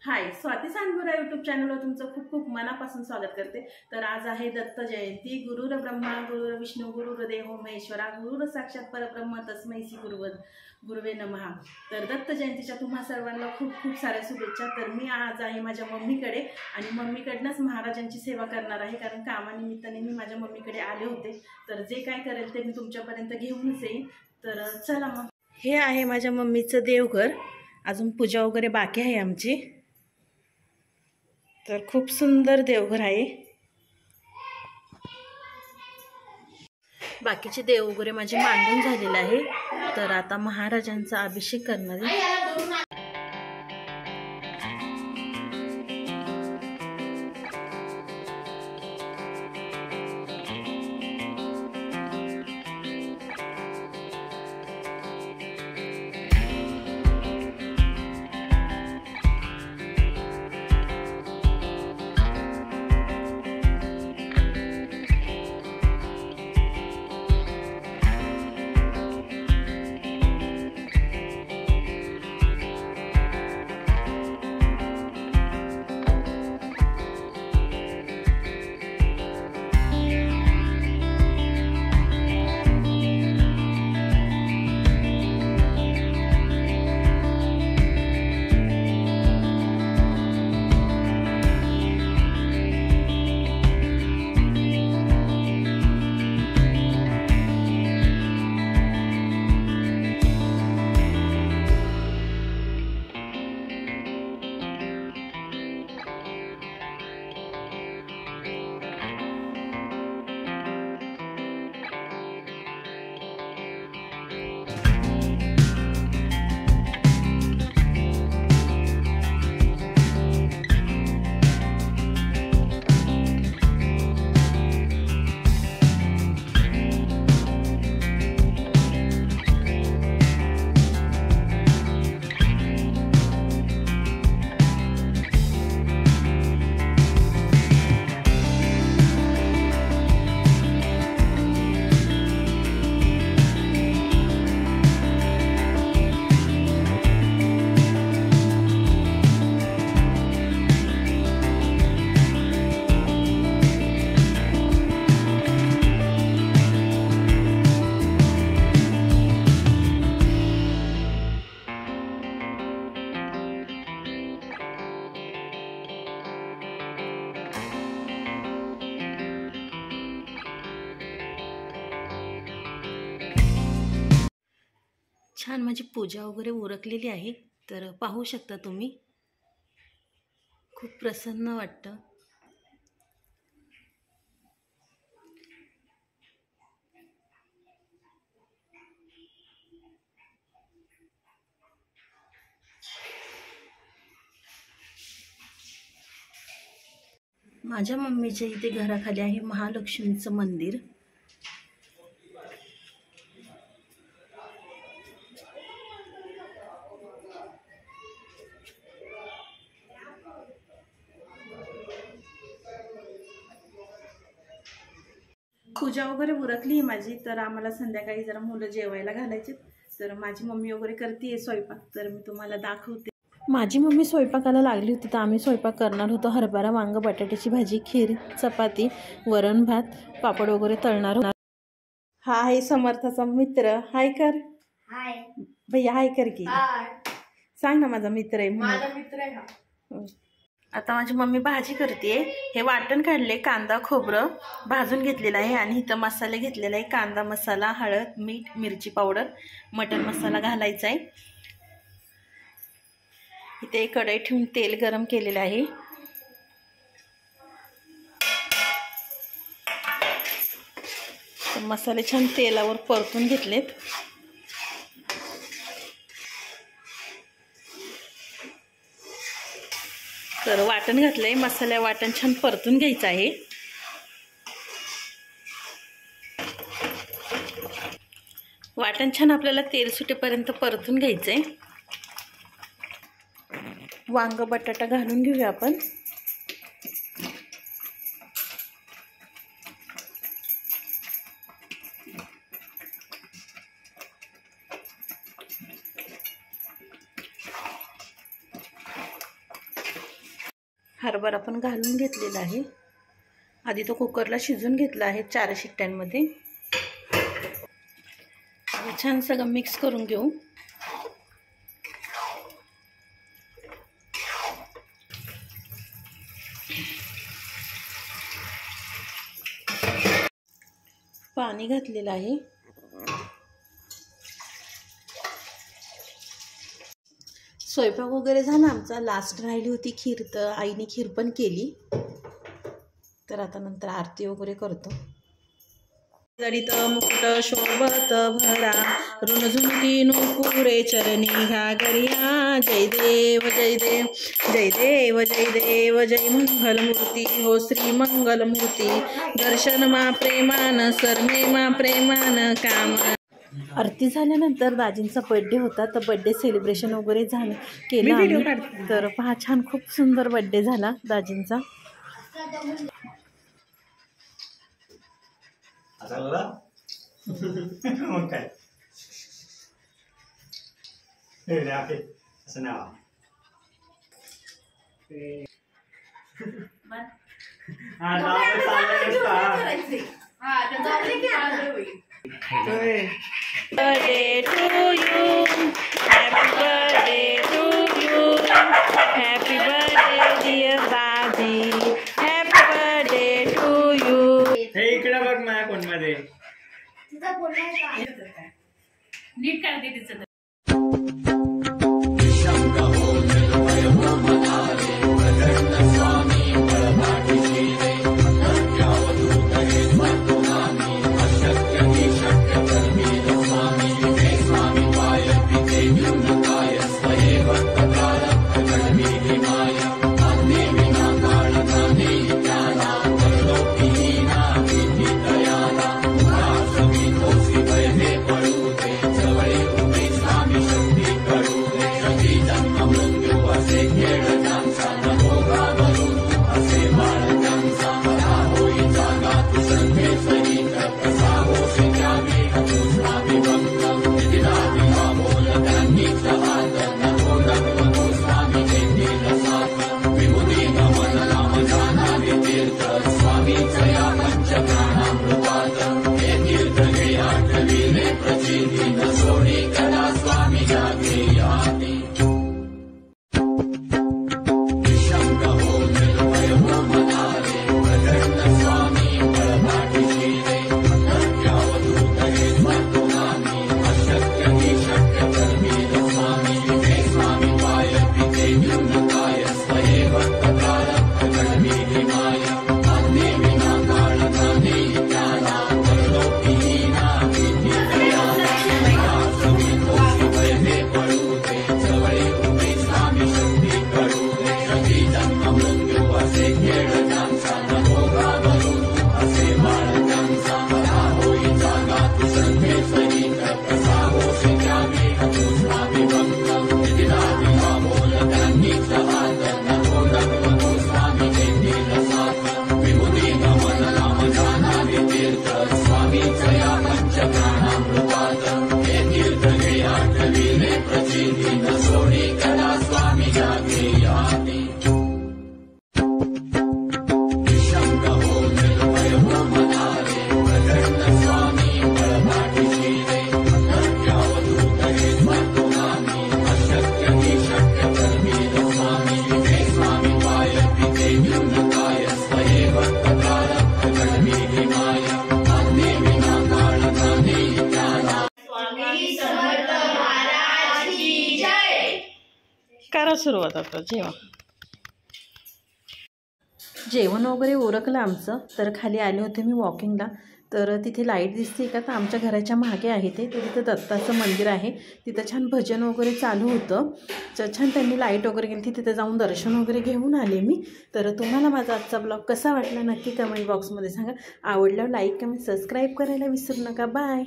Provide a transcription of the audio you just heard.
हाय, Swati सांगोरा YouTube चॅनलवर तुमचं खूप खूप मनापासून स्वागत करते। तर आज आहे दत्त जयंती। गुरुर ब्रह्मा गुरुर विष्णू गुरुर देवो महेश्वरा गुरुर साक्षात परब्रह्म तस्मै श्री गुरुवे नमः। तर दत्त जयंतीच्या तुम्हा सर्वांना खूप खूप साऱ्या शुभेच्छा। तर मी आज आहे माझ्या मम्मीकडे आणि मम्मीकडनंच महाराजांची सेवा करणार आहे, कारण कामानिमित्ताने मी माझ्या मम्मीकडे आले होते। तर जे काय करेल ते मी तुमच्यापर्यंत घेऊनच येईन। तर चला मग। हे आहे माझ्या मम्मीचं देवघर, अजून पूजा वगैरे बाकी आहे आमची। तर खूप सुंदर देवघर आहे। बाकीचे देव वगैरे माझे मांडून झालेले आहे। तर आता महाराजांचा अभिषेक करणार आहे। छान माझी पूजा वगैरे उरकलेली आहे। तर पाहू शकता तुम्ही, खूप प्रसन्न वाटतं। माझ्या मम्मीच्या इथे घराखाली आहे महालक्ष्मीचं मंदिर। पूजा वगैरे उरकली आहे माझी। तर आम्हाला संध्याकाळी जरा मुलं जेवायला घालायचे। तर माझी मम्मी वगैरे करते स्वयंपाक, तर मी तुम्हाला दाखवते। माझी मम्मी स्वयंपाकाला लागली होती, तर आम्ही स्वयंपाक करणार होतो। हरभरा वांग बटाट्याची भाजी, खीर, चपाती, वरण भात, पापड वगैरे तळणार होणार। हा आहे समर्थाचा मित्र। हाय कर। हाय भैया हाय कर की। सांग ना माझा मित्र आहे म्हणून। माझा मित्र आहे हा। आता माझी मम्मी भाजी करते। हे वाटण काढले, कांदा खोबरं भाजून घेतलेलं आहे आणि इथं मसाले घेतलेला आहे। कांदा मसाला, हळद, मीठ, मिरची पावडर, मटन मसाला घालायचा आहे। इथे कढई ठेवून तेल गरम केलेलं आहे। मसाले छान तेलावर परतून घेतलेत। तर वाटण घातलंय, मसाला वाटण छान परतून घ्यायचं आहे। वाटण छान आपल्याला तेल सुटेपर्यंत परतून घ्यायचंय। वांग बटाटा घालून घेऊया आपण। हरभरा पण घालून घेतलेला आहे. आधी तो कुकरला शिजून घेतला आहे 4 शिट्ट्यांमध्ये. छान सगळं मिक्स करून घेऊ. पाणी घातलेलं आहे. स्वयंपाक वगैरे झाला आमचा. लास्ट राहिली होती खीर, तर आईने खीर पण केली. तर आता नंतर आरती वगैरे करतो. जडित मुकुट शोभत भरा, ऋणझुंकी नुपुरे चरणी घागरिया. जय देव जय देव जय देव जय देव जय मंगलमूर्ती हो श्री मंगलमूर्ती. दर्शन मा प्रेमान सरणे मा प्रेमान काम. आरती झाल्यानंतर दाजींचा बर्थडे होता, तर बर्थडे सेलिब्रेशन वगैरे झालं केलं आम्ही. तर पहा छान खूप सुंदर बर्थडे झाला दाजींचा. मग काय असं नाव Birthday to you, happy birthday to you, happy birthday dear Daji, happy birthday to you. हे इकडे बघ माझ्या फोन मध्ये नीट काढते तिचं. करा सुरुवात आता. जेवण वगैरे उरकलं आमचं. तर खाली आले होते मी वॉकिंगला. तर तिथे लाईट दिसते का, तर आमच्या घराच्या मागे आहे ते. तर तिथं दत्ताचं मंदिर आहे. तिथं छान भजन वगैरे चालू होतं. तर छान त्यांनी लाईट वगैरे गेली. तिथे जाऊन दर्शन वगैरे घेऊन आले मी. तर तुम्हाला माझा आजचा ब्लॉग कसा वाटला नक्की कमेंट बॉक्समध्ये सांगा. आवडल्यावर लाईक कमेंट सबस्क्राईब करायला विसरू नका. बाय.